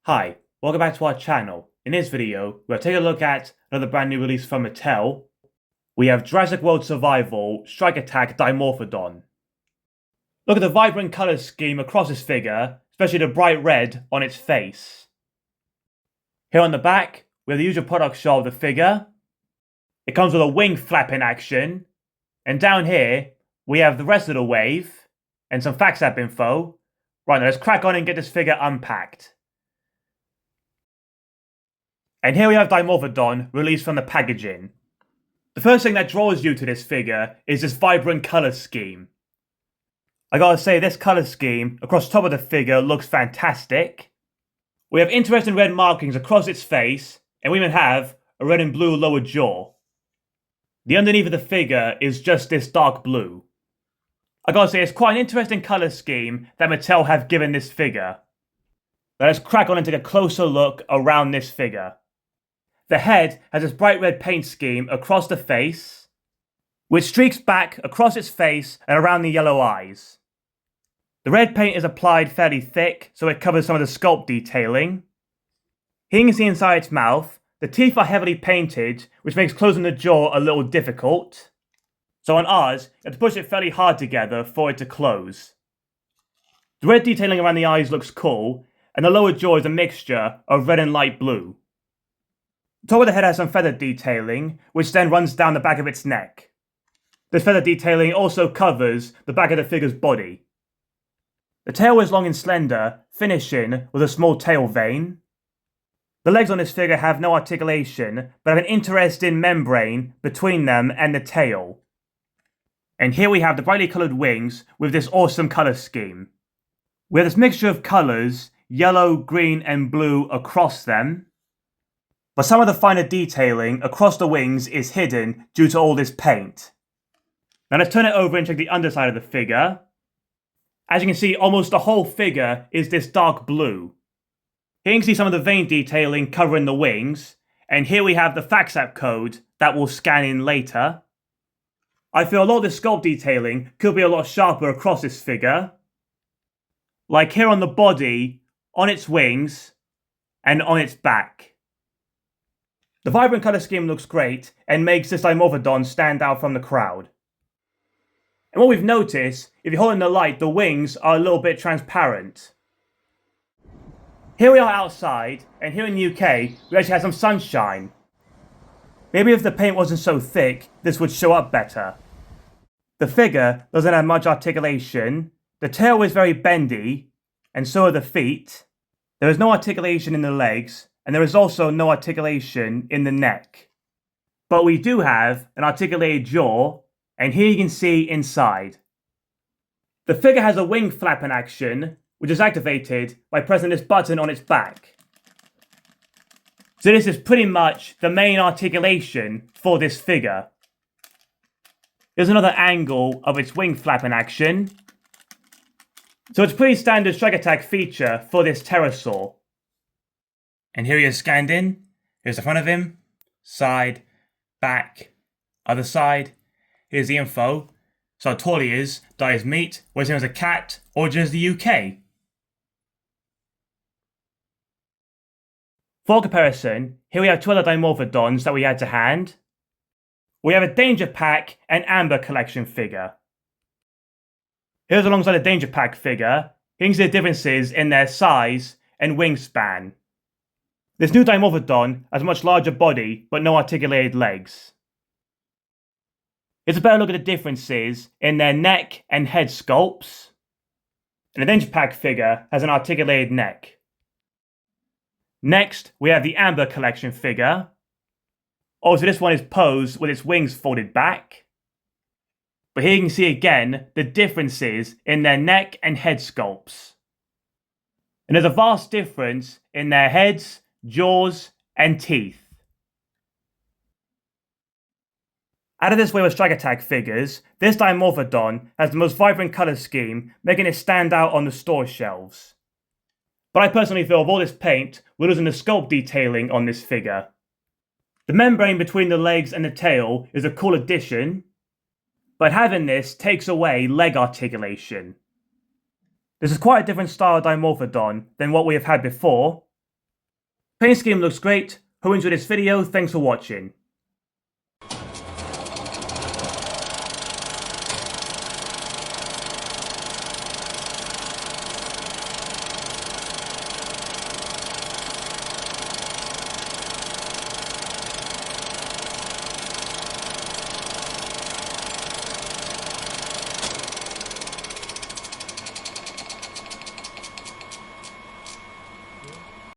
Hi, welcome back to our channel. In this video, we'll take a look at another brand new release from Mattel. We have Jurassic World Survival, Strike Attack Dimorphodon. Look at the vibrant colour scheme across this figure, especially the bright red on its face. Here on the back, we have the usual product shot of the figure. It comes with a wing flapping action. And down here, we have the rest of the wave, and some facts app info. Right, now let's crack on and get this figure unpacked. And here we have Dimorphodon, released from the packaging. The first thing that draws you to this figure is this vibrant colour scheme. I gotta say, this colour scheme across the top of the figure looks fantastic. We have interesting red markings across its face, and we even have a red and blue lower jaw. The underneath of the figure is just this dark blue. I gotta say, it's quite an interesting colour scheme that Mattel have given this figure. Now let's crack on and take a closer look around this figure. The head has this bright red paint scheme across the face, which streaks back across its face and around the yellow eyes. The red paint is applied fairly thick, so it covers some of the sculpt detailing. Here you can see inside its mouth, the teeth are heavily painted, which makes closing the jaw a little difficult. So on ours, you have to push it fairly hard together for it to close. The red detailing around the eyes looks cool, and the lower jaw is a mixture of red and light blue. The top of the head has some feather detailing, which then runs down the back of its neck. This feather detailing also covers the back of the figure's body. The tail is long and slender, finishing with a small tail vein. The legs on this figure have no articulation, but have an interesting membrane between them and the tail. And here we have the brightly coloured wings with this awesome colour scheme. We have this mixture of colours, yellow, green and blue across them. But some of the finer detailing across the wings is hidden due to all this paint. Now let's turn it over and check the underside of the figure. As you can see, almost the whole figure is this dark blue. Here you can see some of the vein detailing covering the wings, and here we have the fax app code that we'll scan in later. I feel a lot of the sculpt detailing could be a lot sharper across this figure. Like here on the body, on its wings, and on its back. The vibrant colour scheme looks great and makes this Dimorphodon stand out from the crowd. And what we've noticed, if you hold in the light, the wings are a little bit transparent. Here we are outside, and here in the UK, we actually have some sunshine. Maybe if the paint wasn't so thick, this would show up better. The figure doesn't have much articulation, the tail is very bendy, and so are the feet. There is no articulation in the legs, and there is also no articulation in the neck. But we do have an articulated jaw, and here you can see inside. The figure has a wing flapping action, which is activated by pressing this button on its back. So this is pretty much the main articulation for this figure. Here's another angle of its wing flapping action. So it's a pretty standard strike attack feature for this pterosaur. And here he is scanned in. Here's the front of him, side, back, other side. Here's the info. So how tall he is, diet is meat, weighs him as a cat, origins the UK. For comparison, here we have two other Dimorphodons that we had to hand. We have a Danger Pack and Amber Collection figure. Here's alongside the Danger Pack figure. You can see the differences in their size and wingspan. This new Dimorphodon has a much larger body, but no articulated legs. It's a better look at the differences in their neck and head sculpts. And the Danger Pack figure has an articulated neck. Next, we have the Amber Collection figure. Also, this one is posed with its wings folded back. But here you can see again the differences in their neck and head sculpts. And there's a vast difference in their heads, jaws, and teeth. Out of this wave of Strike Attack figures, this Dimorphodon has the most vibrant colour scheme, making it stand out on the store shelves. But I personally feel with all this paint, we're losing the sculpt detailing on this figure. The membrane between the legs and the tail is a cool addition, but having this takes away leg articulation. This is quite a different style of Dimorphodon than what we have had before. Paint scheme looks great. Hope you enjoyed this video. Thanks for watching.